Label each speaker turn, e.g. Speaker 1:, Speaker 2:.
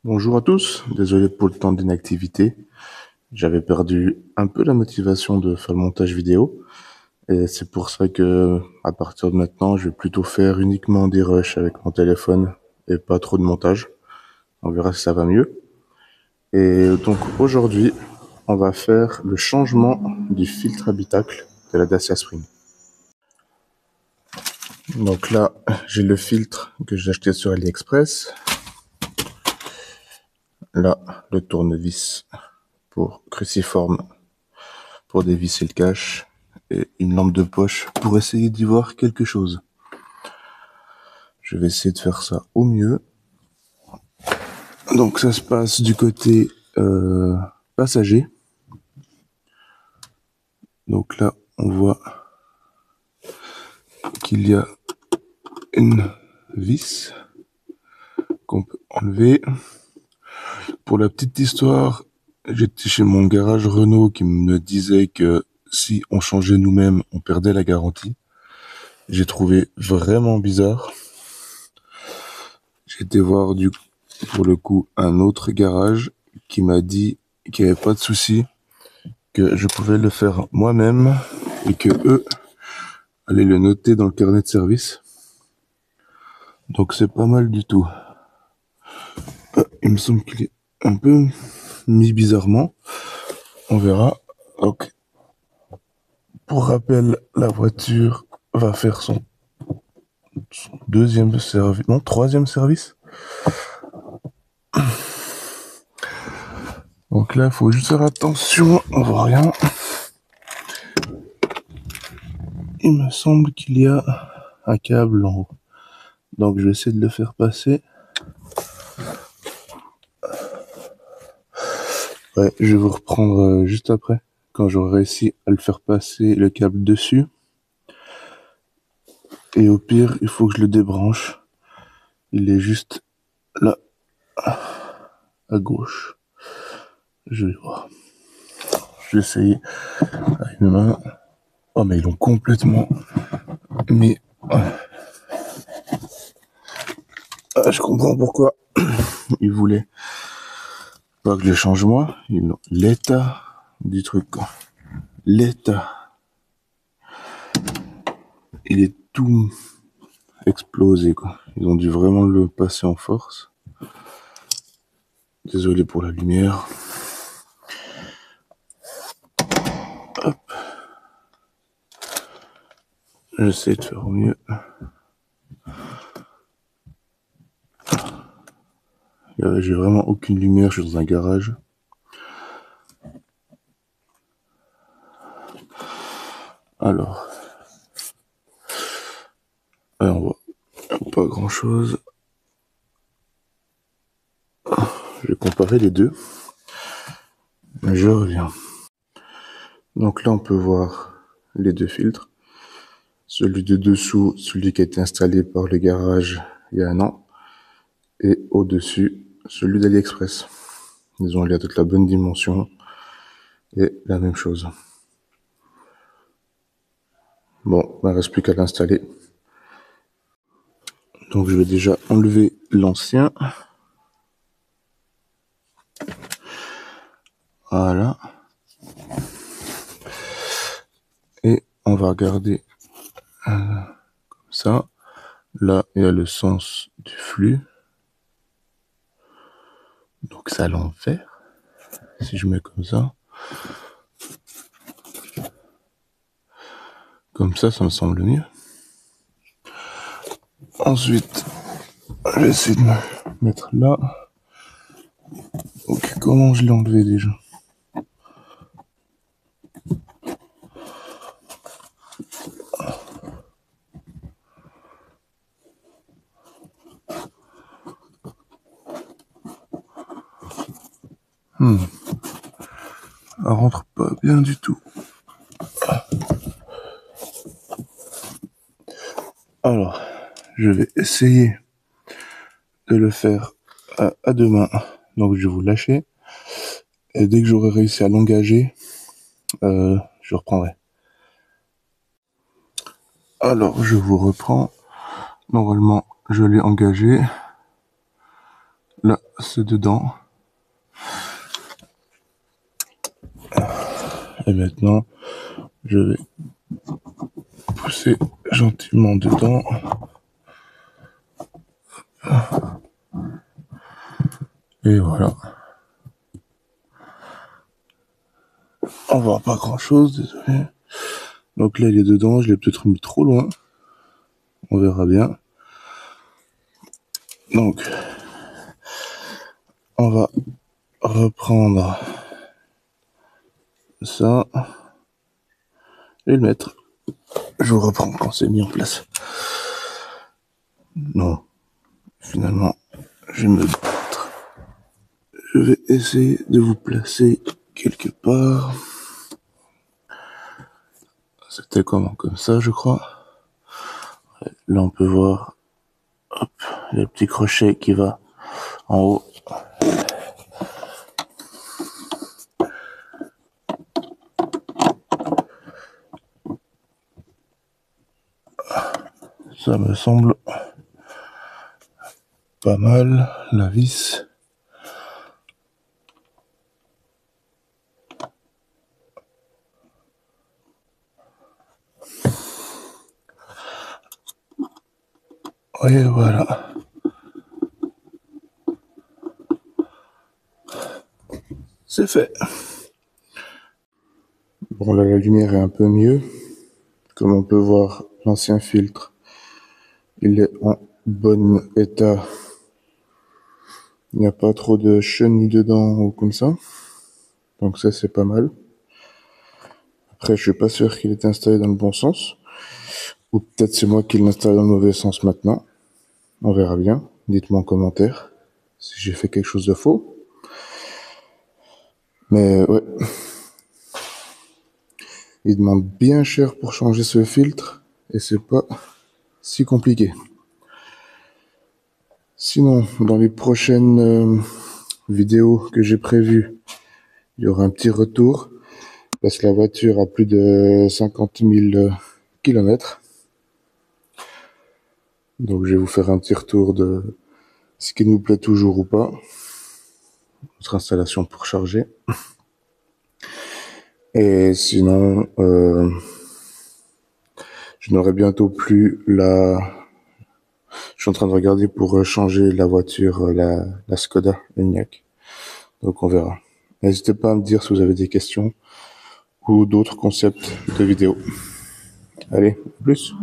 Speaker 1: Bonjour à tous, désolé pour le temps d'inactivité. J'avais perdu un peu la motivation de faire le montage vidéo et c'est pour ça que à partir de maintenant, je vais plutôt faire uniquement des rushs avec mon téléphone et pas trop de montage. On verra si ça va mieux. Et donc aujourd'hui, on va faire le changement du filtre habitacle de la Dacia Spring. Donc là, j'ai le filtre que j'ai acheté sur AliExpress. Là, le tournevis pour cruciforme pour dévisser le cache et une lampe de poche pour essayer d'y voir quelque chose. Je vais essayer de faire ça au mieux. Donc ça se passe du côté passager. Donc là, on voit qu'il y a une vis qu'on peut enlever. Pour la petite histoire, j'étais chez mon garage Renault qui me disait que si on changeait nous-mêmes, on perdait la garantie. J'ai trouvé vraiment bizarre. J'ai été voir pour le coup un autre garage qui m'a dit qu'il n'y avait pas de souci, que je pouvais le faire moi-même et que eux allaient le noter dans le carnet de service. Donc c'est pas mal du tout. Il me semble qu'il est un peu mis bizarrement. On verra. Donc, pour rappel, la voiture va faire son deuxième service, non, troisième service. Donc là, il faut juste faire attention, on voit rien. Il me semble qu'il y a un câble en haut. Donc je vais essayer de le faire passer. Ouais, je vais vous reprendre juste après, quand j'aurai réussi à le faire passer le câble dessus. Et au pire, il faut que je le débranche. Il est juste là, à gauche. Je vais voir. Je vais essayer avec une main. Oh mais ils l'ont complètement mis. Ah, je comprends pourquoi ils voulaient pas que je le change moi. L'état du truc, quoi. L'état. Il est tout explosé, quoi. Ils ont dû vraiment le passer en force. Désolé pour la lumière. Hop. J'essaie de faire au mieux. J'ai vraiment aucune lumière, je suis dans un garage. Alors, on voit pas grand chose. Je vais comparer les deux. Je reviens. Donc là, on peut voir les deux filtres. Celui de dessous, celui qui a été installé par le garage il y a un an. Et au-dessus, celui d'AliExpress. Ils ont l'air d'être la bonne dimension et la même chose. Bon, il ne reste plus qu'à l'installer. Donc je vais déjà enlever l'ancien. Voilà. Et on va regarder comme ça. Là, il y a le sens du flux. Donc c'est à l'envers. Si je mets comme ça. Comme ça me semble mieux. Ensuite, je vais essayer de me mettre là. Donc comment je l'ai enlevé déjà? Ça rentre pas bien du tout. Alors, je vais essayer de le faire à deux mains. Donc je vais vous lâcher. Et dès que j'aurai réussi à l'engager, je reprendrai. Alors, je vous reprends. Normalement, je l'ai engagé. là, c'est dedans. Et maintenant, je vais pousser gentiment dedans. Et voilà. On voit pas grand chose, désolé. Donc là, il est dedans, je l'ai peut-être mis trop loin. On verra bien. Donc, on va reprendre ça et le mettre. Je vous reprends quand c'est mis en place. Non, finalement, je vais me battre. Je vais essayer de vous placer quelque part. C'était comment? Comme ça, je crois. Là, on peut voir, hop, le petit crochet qui va en haut. Ça me semble pas mal, la vis. Et voilà. C'est fait. Bon, là, la lumière est un peu mieux. Comme on peut voir, l'ancien filtre, il est en bon état. Il n'y a pas trop de chenilles dedans ou comme ça. Donc ça, c'est pas mal. Après, je suis pas sûr qu'il est installé dans le bon sens. Ou peut-être c'est moi qui l'installe dans le mauvais sens maintenant. On verra bien. Dites-moi en commentaire si j'ai fait quelque chose de faux. Mais ouais. Il demande bien cher pour changer ce filtre. Et c'est pas si compliqué. Sinon, dans les prochaines vidéos que j'ai prévues, il y aura un petit retour. Parce que la voiture a plus de 50 000 kilomètres. Donc je vais vous faire un petit retour de ce qui nous plaît toujours ou pas. Notre installation pour charger. Et sinon, je n'aurai bientôt plus la... Je suis en train de regarder pour changer la voiture, la Skoda Enyaq. Donc on verra. N'hésitez pas à me dire si vous avez des questions ou d'autres concepts de vidéos. Allez, à plus.